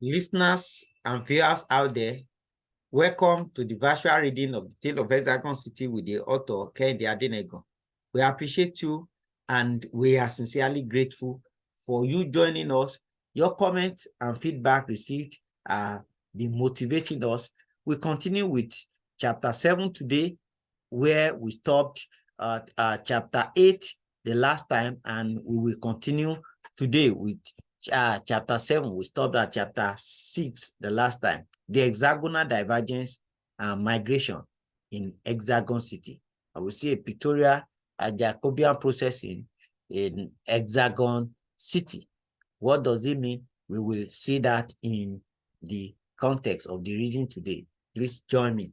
Listeners and viewers out there, welcome to the virtual reading of the Tale of Hexagon City with the author, Kehinde Adenegan. We appreciate you and we are sincerely grateful for you joining us. Your comments and feedback received are motivating us. We continue with chapter 7 today, where we stopped at chapter 8 the last time, and we will continue today with chapter 7. We stopped at chapter 6 the last time. The hexagonal divergence and migration in Hexagon City. I will see a pictorial Jacobian processing in Hexagon City. What does it mean? We will see that in the context of the reading today. Please join me.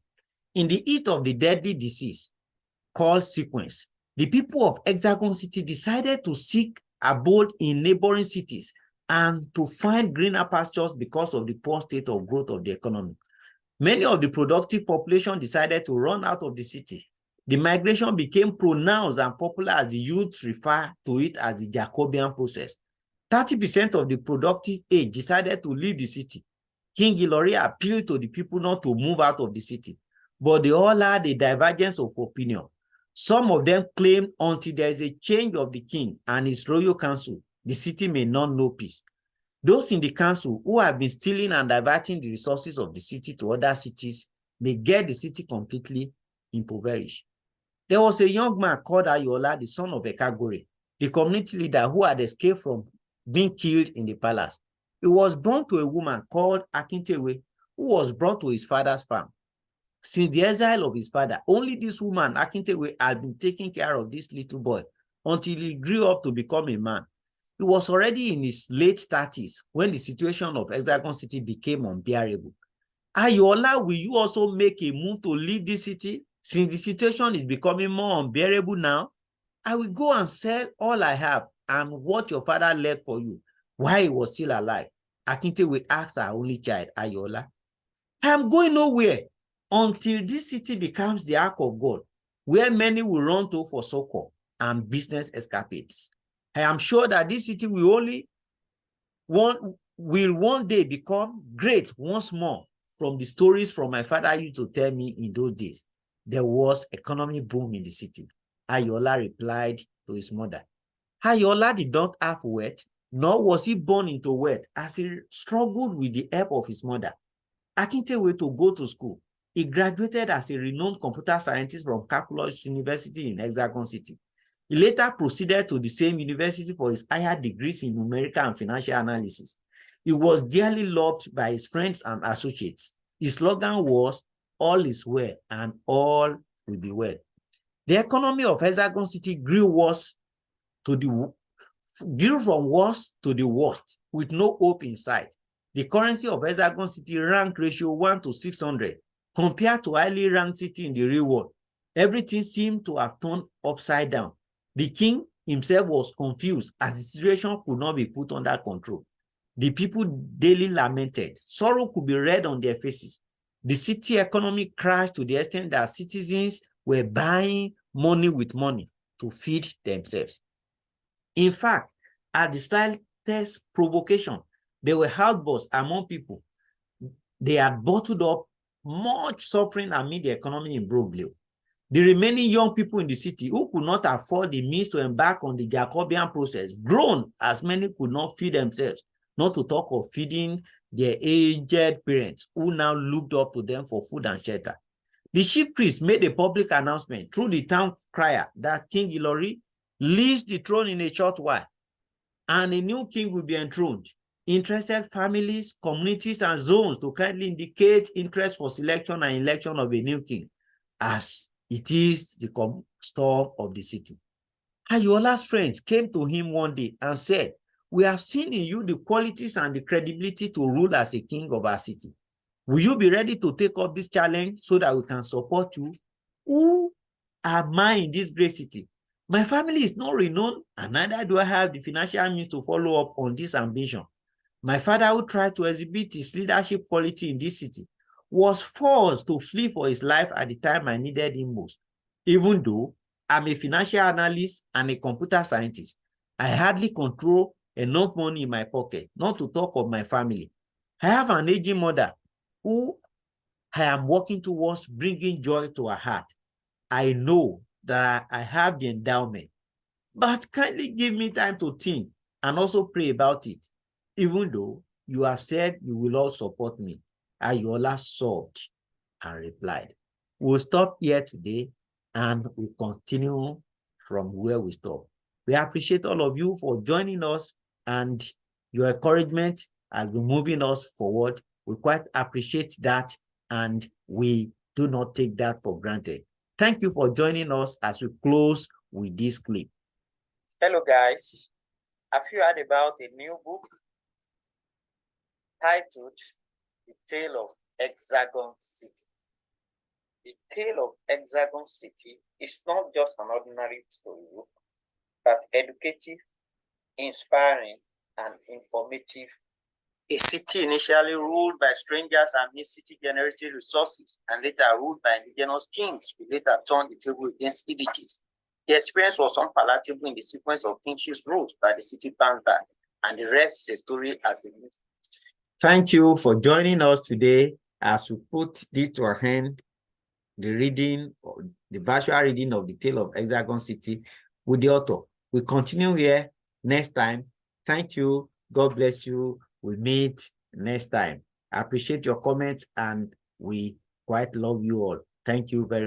In the heat of the deadly disease called sequence, the people of Hexagon City decided to seek abode in neighboring cities and to find greener pastures because of the poor state of growth of the economy. Many of the productive population decided to run out of the city. The migration became pronounced and popular as the youths refer to it as the Jacobian process. 30% of the productive age decided to leave the city. King Ilori appealed to the people not to move out of the city, but they all had a divergence of opinion. Some of them claimed until there is a change of the king and his royal council, the city may not know peace. Those in the council who have been stealing and diverting the resources of the city to other cities may get the city completely impoverished. There was a young man called Ayola, the son of Ekagore, the community leader who had escaped from being killed in the palace. He was born to a woman called Akintewe, who was brought to his father's farm. Since the exile of his father, only this woman, Akintewe, had been taking care of this little boy until he grew up to become a man. He was already in his late 30s when the situation of Hexagon City became unbearable. Ayola, will you also make a move to leave this city? Since the situation is becoming more unbearable now, I will go and sell all I have and what your father left for you while he was still alive. Akintewe asked her only child, Ayola, I am going nowhere until this city becomes the ark of God, where many will run to for succor and business escapades. I am sure that this city will one day become great once more. From the stories from my father used to tell me in those days, there was economic boom in the city. Ayola replied to his mother. Ayola did not have wealth, nor was he born into wealth, as he struggled with the help of his mother. Akintewe to go to school. He graduated as a renowned computer scientist from Calculus University in Hexagon City. He later proceeded to the same university for his higher degrees in numerical and financial analysis. He was dearly loved by his friends and associates. His slogan was, all is well and all will be well. The economy of Hexagon City grew from worst to the worst with no hope in sight. The currency of Hexagon City ranked ratio 1 to 600 compared to highly ranked city in the real world. Everything seemed to have turned upside down. The king himself was confused as the situation could not be put under control. The people daily lamented. Sorrow could be read on their faces. The city economy crashed to the extent that citizens were buying money with money to feed themselves. In fact, at the slightest provocation, there were outbursts among people. They had bottled up much suffering amid the economy imbroglio. The remaining young people in the city who could not afford the means to embark on the Jacobian process groaned as many could not feed themselves, not to talk of feeding their aged parents who now looked up to them for food and shelter. The chief priest made a public announcement through the town crier that King Ilori leaves the throne in a short while and a new king will be enthroned. Interested families, communities, and zones to kindly indicate interest for selection and election of a new king, as it is the custom of the city. Ayola's friends came to him one day and said, we have seen in you the qualities and the credibility to rule as a king of our city. Will you be ready to take up this challenge so that we can support you? Who am I in this great city? My family is not renowned, and neither do I have the financial means to follow up on this ambition. My father, who tried to exhibit his leadership quality in this city, was forced to flee for his life at the time I needed him most. Even though I'm a financial analyst and a computer scientist, I hardly control enough money in my pocket, not to talk of my family. I have an aging mother who I am working towards bringing joy to her heart. I know that I have the endowment, but kindly give me time to think and also pray about it. Even though you have said you will all support me, Ayola sobbed and replied. We'll stop here today and we'll continue from where we stop. We appreciate all of you for joining us, and your encouragement has been moving us forward. We quite appreciate that, and we do not take that for granted. Thank you for joining us as we close with this clip. Hello guys, have you heard about a new book titled The Tale of Hexagon City? The Tale of Hexagon City is not just an ordinary storybook, but educative, inspiring, and informative. A city initially ruled by strangers and city-generated resources, and later ruled by indigenous kings who later turned the table against indigenous. The experience was unpalatable in the sequence of kingships ruled by the city founder, and the rest is a story as a myth. Thank you for joining us today as we put this to our hand, the reading, the virtual reading of the Tale of Hexagon City with the author. We continue here next time. Thank you. God bless you. We'll meet next time. I appreciate your comments and we quite love you all. Thank you very much.